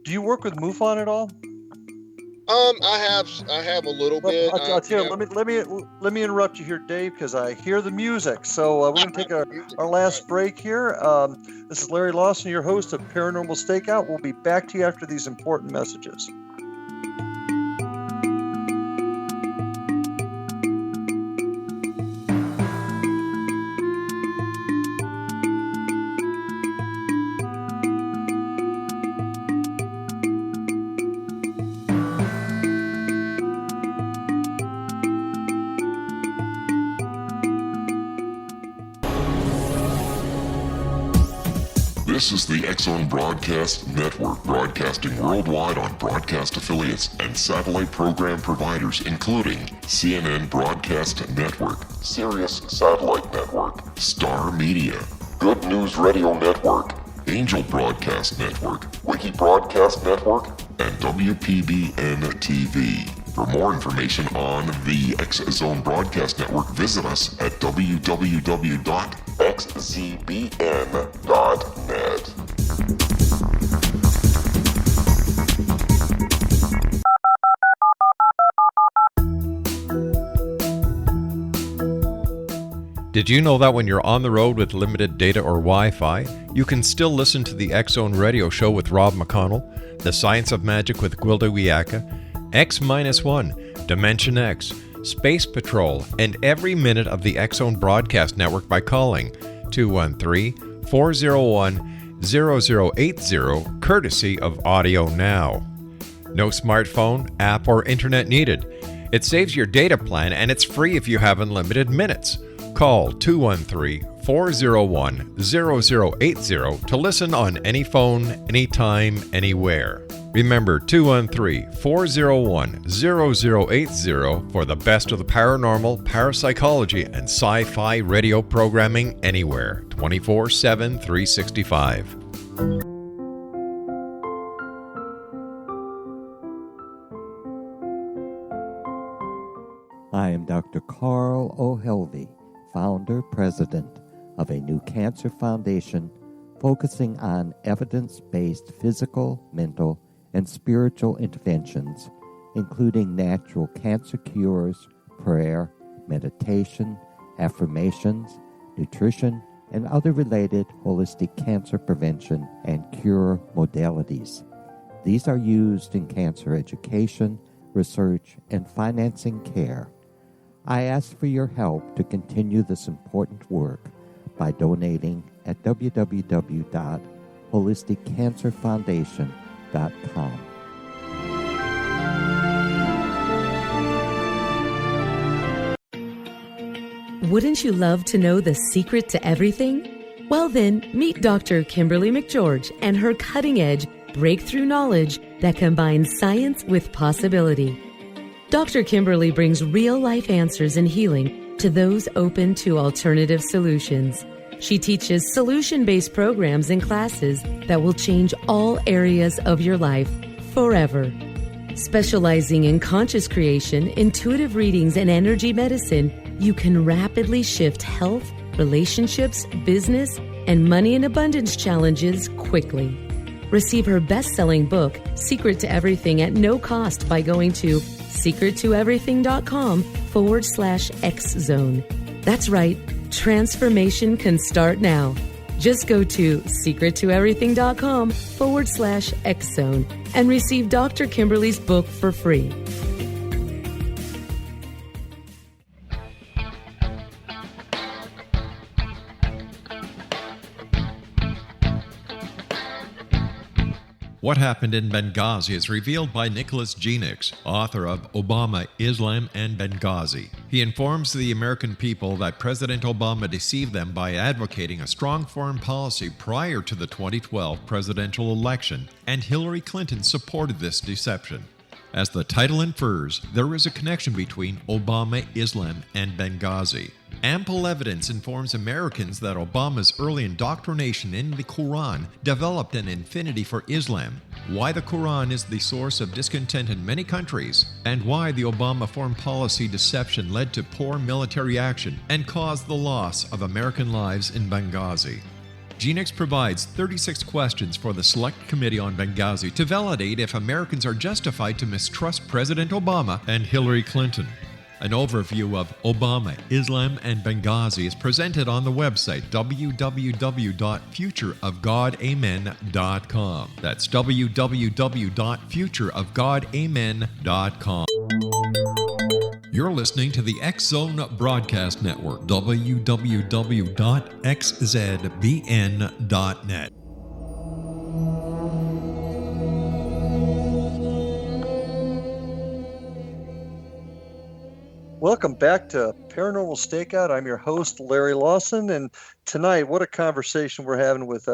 Do you work with MUFON at all? I have a little bit. I'll tell you, let me interrupt you here, Dave, because I hear the music. So we're going to take our last break here. This is Larry Lawson, your host of Paranormal Stakeout. We'll be back to you after these important messages. This is the X-Zone Broadcast Network, broadcasting worldwide on broadcast affiliates and satellite program providers, including CNN Broadcast Network, Sirius Satellite Network, Star Media, Good News Radio Network, Angel Broadcast Network, Wiki Broadcast Network, and WPBN TV. For more information on the X-Zone Broadcast Network, visit us at www.xzbn.net. Did you know that when you're on the road with limited data or Wi-Fi, you can still listen to the X-Zone Radio Show with Rob McConnell, The Science of Magic with Gwilda Wiyaka, X-1, Dimension X, Space Patrol, and every minute of the X-Zone Broadcast Network by calling 213-401-0080, courtesy of Audio Now. No smartphone, app, or internet needed. It saves your data plan and it's free if you have unlimited minutes. Call 213 213-401-0080 to listen on any phone, anytime, anywhere. Remember 213-401-0080 for the best of the paranormal, parapsychology, and sci-fi radio programming anywhere, 24/7, 365. I am Dr. Carl O'Helvey, founder, president of a new cancer foundation focusing on evidence-based physical, mental, and spiritual interventions, including natural cancer cures, prayer, meditation, affirmations, nutrition, and other related holistic cancer prevention and cure modalities. These are used in cancer education, research, and financing care. I ask for your help to continue this important work by donating at www.holisticcancerfoundation.com. Wouldn't you love to know the secret to everything? Well then, meet Dr. Kimberly McGeorge and her cutting-edge breakthrough knowledge that combines science with possibility. Dr. Kimberly brings real-life answers and healing to those open to alternative solutions. She teaches solution-based programs and classes that will change all areas of your life forever. Specializing in conscious creation, intuitive readings, and energy medicine, you can rapidly shift health, relationships, business, and money and abundance challenges quickly. Receive her best-selling book, Secret to Everything, at no cost by going to secrettoeverything.com/X-Zone. That's right, transformation can start now. Just go to secrettoeverything.com/X-Zone and receive Dr. Kimberly's book for free. What Happened in Benghazi is revealed by Nicholas Genix, author of Obama, Islam, and Benghazi. He informs the American people that President Obama deceived them by advocating a strong foreign policy prior to the 2012 presidential election, and Hillary Clinton supported this deception. As the title infers, there is a connection between Obama, Islam, and Benghazi. Ample evidence informs Americans that Obama's early indoctrination in the Quran developed an affinity for Islam, why the Quran is the source of discontent in many countries, and why the Obama foreign policy deception led to poor military action and caused the loss of American lives in Benghazi. Genix provides 36 questions for the Select Committee on Benghazi to validate if Americans are justified to mistrust President Obama and Hillary Clinton. An overview of Obama, Islam, and Benghazi is presented on the website www.futureofgodamen.com. That's www.futureofgodamen.com. You're listening to the X-Zone Broadcast Network, www.xzbn.net. Welcome back to Paranormal Stakeout. I'm your host, Larry Lawson, and tonight, what a conversation we're having with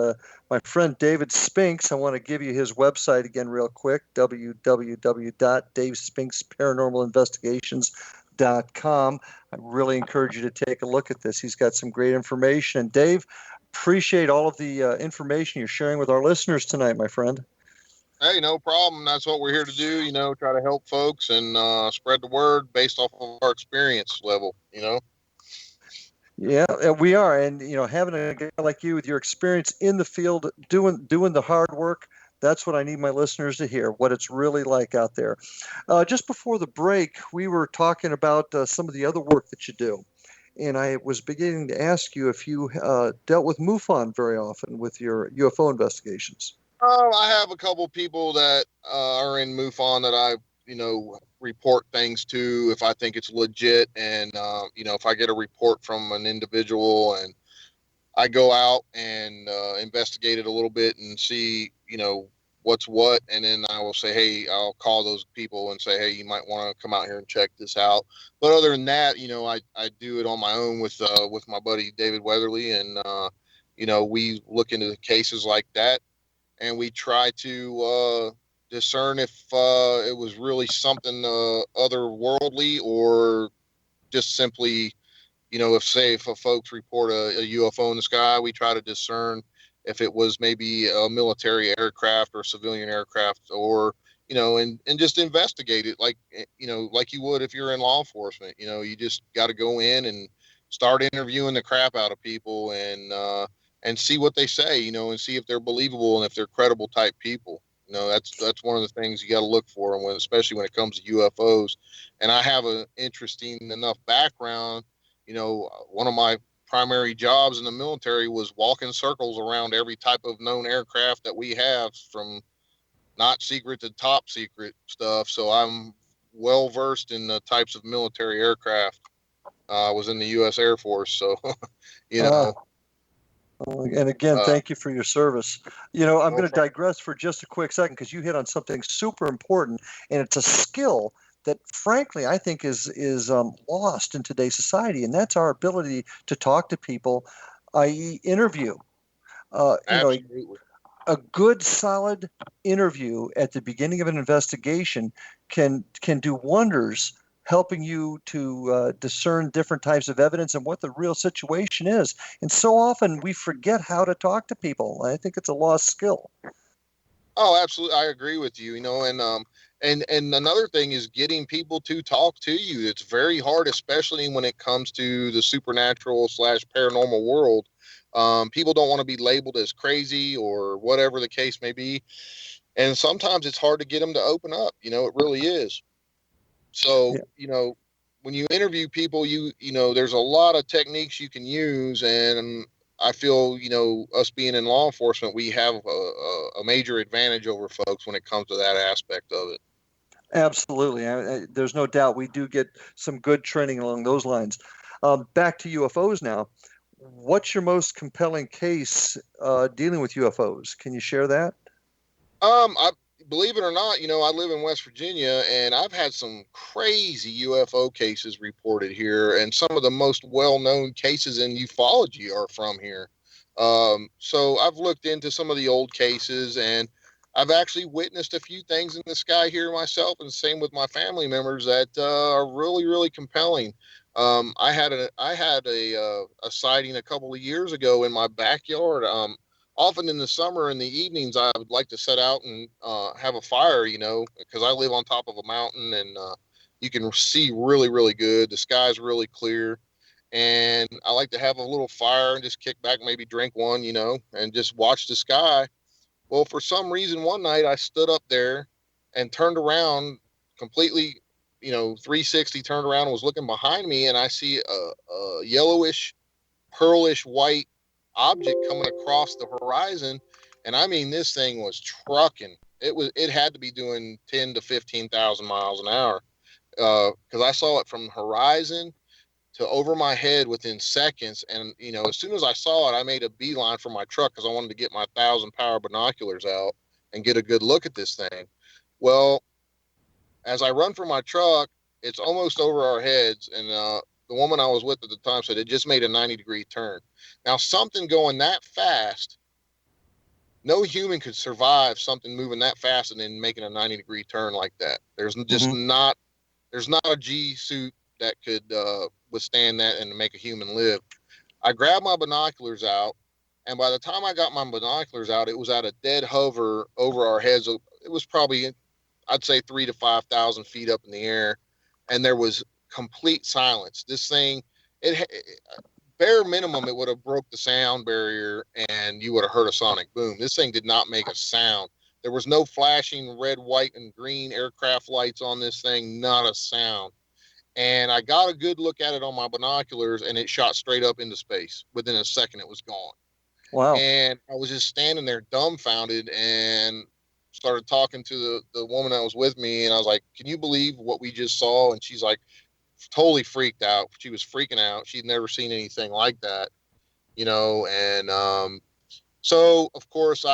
my friend David Spinks. I want to give you his website again real quick, www.davespinksparanormalinvestigations.com. I really encourage you to take a look at this. He's got some great information. And Dave, appreciate all of the information you're sharing with our listeners tonight, my friend. Hey, no problem. That's what we're here to do, try to help folks and spread the word based off of our experience level, Yeah, we are. And, having a guy like you with your experience in the field, doing the hard work, that's what I need my listeners to hear, what it's really like out there. Just before the break, we were talking about some of the other work that you do. And I was beginning to ask you if you dealt with MUFON very often with your UFO investigations. I have a couple people that are in MUFON that I, report things to if I think it's legit. And, if I get a report from an individual and I go out and investigate it a little bit and see, what's what, and then I will say, hey, I'll call those people and say, hey, you might want to come out here and check this out. But other than that, I do it on my own with my buddy David Weatherly, and we look into the cases like that, and we try to discern if it was really something otherworldly, or just simply, if a folks report a UFO in the sky, we try to discern if it was maybe a military aircraft or civilian aircraft, or, and just investigate it like you would if you're in law enforcement. You just got to go in and start interviewing the crap out of people, and see what they say, and see if they're believable and if they're credible type people. That's one of the things you got to look for, and especially when it comes to UFOs. And I have an interesting enough background. One of my primary jobs in the military was walking circles around every type of known aircraft that we have, from not secret to top secret stuff. So I'm well versed in the types of military aircraft. I was in the U.S. Air Force, so And again, thank you for your service. I'm going to digress for just a quick second, because you hit on something super important, and it's a skill that, frankly, I think is lost in today's society, and that's our ability to talk to people, i.e., interview. Absolutely. A good, solid interview at the beginning of an investigation can do wonders, helping you to discern different types of evidence and what the real situation is. And so often we forget how to talk to people. I think it's a lost skill. Oh, absolutely. I agree with you, and another thing is getting people to talk to you. It's very hard, especially when it comes to the supernatural / paranormal world. People don't want to be labeled as crazy or whatever the case may be. And sometimes it's hard to get them to open up. It really is. So, Yeah. When you interview people, there's a lot of techniques you can use. And I feel, us being in law enforcement, we have a major advantage over folks when it comes to that aspect of it. Absolutely. There's no doubt we do get some good training along those lines. Back to UFOs now. What's your most compelling case dealing with UFOs? Can you share that? I believe it or not, I live in West Virginia, and I've had some crazy UFO cases reported here, and some of the most well-known cases in ufology are from here. So I've looked into some of the old cases, and I've actually witnessed a few things in the sky here myself, and same with my family members, that are really, really compelling. I had a sighting a couple of years ago in my backyard. Often in the summer, in the evenings, I would like to set out and have a fire, because I live on top of a mountain, and you can see really, really good. The sky's really clear, and I like to have a little fire and just kick back, maybe drink one, and just watch the sky. Well, for some reason, one night I stood up there and turned around completely, 360, turned around and was looking behind me, and I see a yellowish, pearlish white object coming across the horizon. And I mean, this thing was trucking. It had to be doing 10 to 15,000 miles an hour, because I saw it from horizon to over my head within seconds. And, as soon as I saw it, I made a beeline for my truck, because I wanted to get my 1,000-power binoculars out and get a good look at this thing. Well, as I run for my truck, it's almost over our heads. And the woman I was with at the time said it just made a 90-degree turn. Now, something going that fast, no human could survive something moving that fast and then making a 90-degree turn like that. There's just there's not a G suit that could withstand that and make a human live. I grabbed my binoculars out, and by the time I got my binoculars out, it was at a dead hover over our heads. It was probably, I'd say, 3,000 to 5,000 feet up in the air, and there was complete silence. This thing, bare minimum, it would have broke the sound barrier, and you would have heard a sonic boom. This thing did not make a sound. There was no flashing red, white, and green aircraft lights on this thing, not a sound. And I got a good look at it on my binoculars, and it shot straight up into space. Within a second, it was gone. Wow. And I was just standing there dumbfounded, and started talking to the woman that was with me. And I was like, can you believe what we just saw? And she's like, totally freaked out. She was freaking out. She'd never seen anything like that, and so, of course,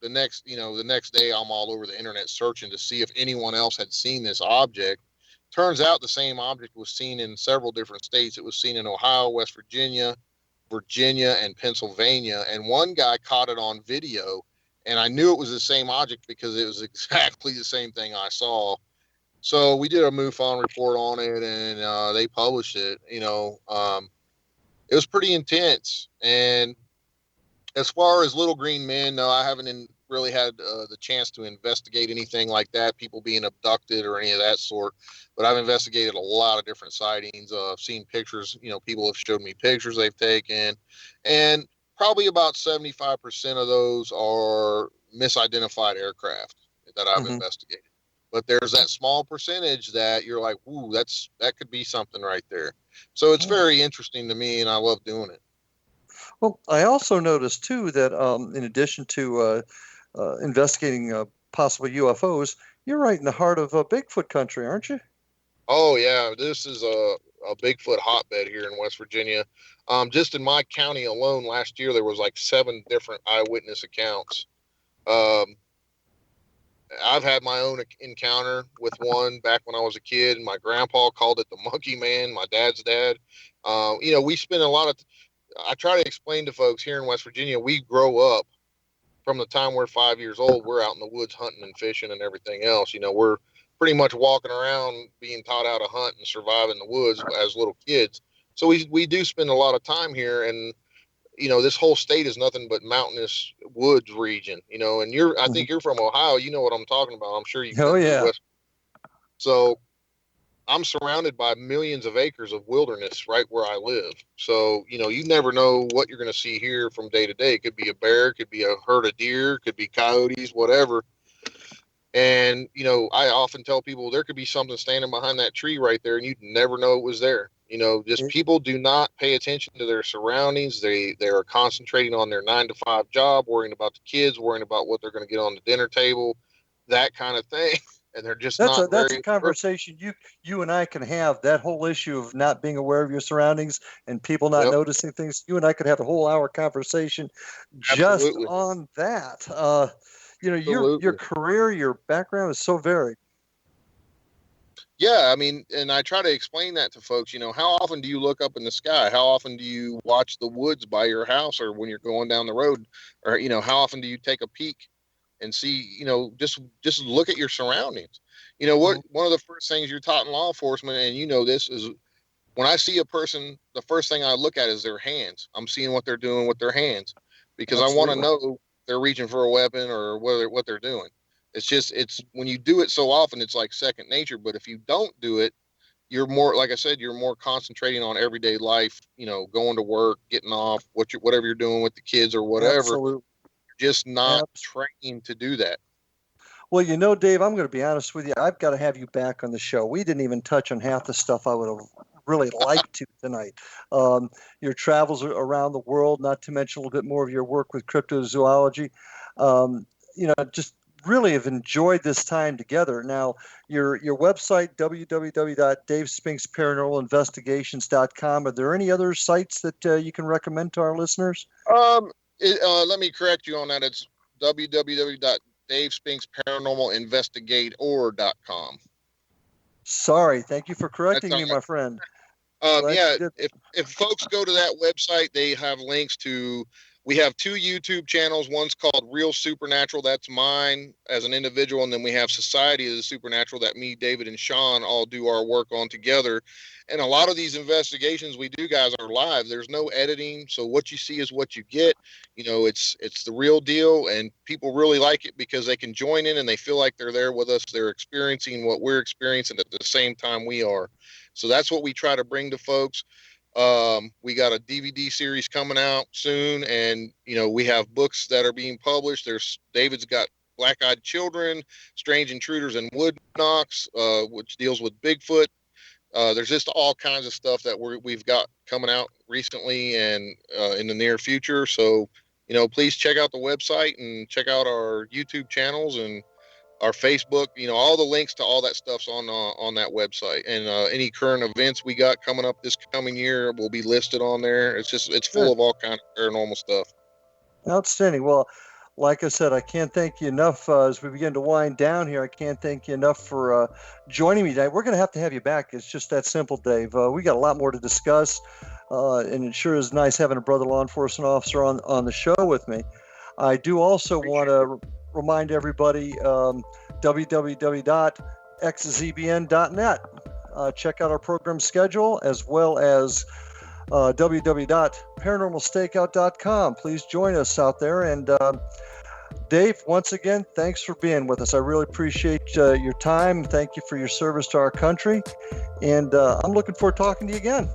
the next day I'm all over the internet searching to see if anyone else had seen this object. Turns out the same object was seen in several different states. It was seen in Ohio, West Virginia, and Pennsylvania. And one guy caught it on video, and I knew it was the same object because it was exactly the same thing I saw. So we did a MUFON report on it, and they published it. It was pretty intense. And as far as little green men, no, I haven't really had the chance to investigate anything like that, people being abducted or any of that sort. But I've investigated a lot of different sightings. I've seen pictures. People have showed me pictures they've taken, and probably about 75% of those are misidentified aircraft that I've investigated. But there's that small percentage that you're like, ooh, that could be something right there. So it's very interesting to me, and I love doing it. Well, I also noticed too that in addition to investigating possible UFOs, you're right in the heart of Bigfoot country, aren't you? Oh yeah, this is a Bigfoot hotbed here in West Virginia. Just in my county alone, last year there was like 7 different eyewitness accounts. I've had my own encounter with one back when I was a kid. My grandpa called it the Monkey Man, my dad's dad. We spend a lot of I try to explain to folks here in West Virginia, we grow up from the time we're 5 years old, we're out in the woods hunting and fishing and everything else. We're pretty much walking around being taught how to hunt and survive in the woods as little kids. So we do spend a lot of time here, and this whole state is nothing but mountainous woods region, and I think you're from Ohio. You know what I'm talking about. I'm sure you've been to West. So I'm surrounded by millions of acres of wilderness right where I live. So, you never know what you're going to see here from day to day. It could be a bear, it could be a herd of deer, it could be coyotes, whatever. And, I often tell people there could be something standing behind that tree right there, and you'd never know it was there. People do not pay attention to their surroundings. They are concentrating on their 9-to-5 job, worrying about the kids, worrying about what they're going to get on the dinner table, that kind of thing. And they're just that's a conversation you and I can have. That whole issue of not being aware of your surroundings and people not noticing things. You and I could have a whole hour conversation just on that. Your career, your background is so varied. Yeah, I mean, and I try to explain that to folks. How often do you look up in the sky? How often do you watch the woods by your house, or when you're going down the road, or how often do you take a peek and see, just look at your surroundings. One of the first things you're taught in law enforcement, and this is when I see a person, the first thing I look at is their hands. I'm seeing what they're doing with their hands, because I want to know if they're reaching for a weapon or what they're doing. It's when you do it so often, it's like second nature. But if you don't do it, you're more, like I said, you're more concentrating on everyday life, going to work, getting off, whatever you're doing with the kids or whatever. Absolutely. Just not trained to do that. Well, Dave, I'm going to be honest with you. I've got to have you back on the show. We didn't even touch on half the stuff I would have really liked to tonight. Your travels around the world, not to mention a little bit more of your work with cryptozoology. Just really have enjoyed this time together. Now, your website, www.davespinksParanormalinvestigations.com. Are there any other sites that you can recommend to our listeners? Let me correct you on that. It's www.davespinksParanormalinvestigator.com. Sorry. Thank you for correcting me, my friend. If folks go to that website, they have links to, we have 2 YouTube channels. One's called Real Supernatural. That's mine as an individual. And then we have Society of the Supernatural that me, David, and Sean all do our work on together. And a lot of these investigations we do, guys, are live. There's no editing. So what you see is what you get. It's the real deal. And people really like it because they can join in and they feel like they're there with us. They're experiencing what we're experiencing at the same time we are. So that's what we try to bring to folks. We got a DVD series coming out soon, and we have books that are being published. David's got Black-Eyed Children, Strange Intruders and Wood Knocks, which deals with Bigfoot. There's just all kinds of stuff that we've got coming out recently and in the near future. So please check out the website and check out our YouTube channels and our Facebook. All the links to all that stuff's on that website, and any current events we got coming up this coming year will be listed on there. It's full of all kinds of paranormal stuff. Outstanding. Well, like I said, I can't thank you enough as we begin to wind down here. I can't thank you enough for joining me today. We're going to have you back. It's just that simple, Dave. We got a lot more to discuss, and it sure is nice having a brother law enforcement officer on the show with me. I do also want to remind everybody, www.xzbn.net. Check out our program schedule, as well as www.paranormalstakeout.com. Please join us out there. And Dave, once again, thanks for being with us. I really appreciate your time. Thank you for your service to our country. And I'm looking forward to talking to you again.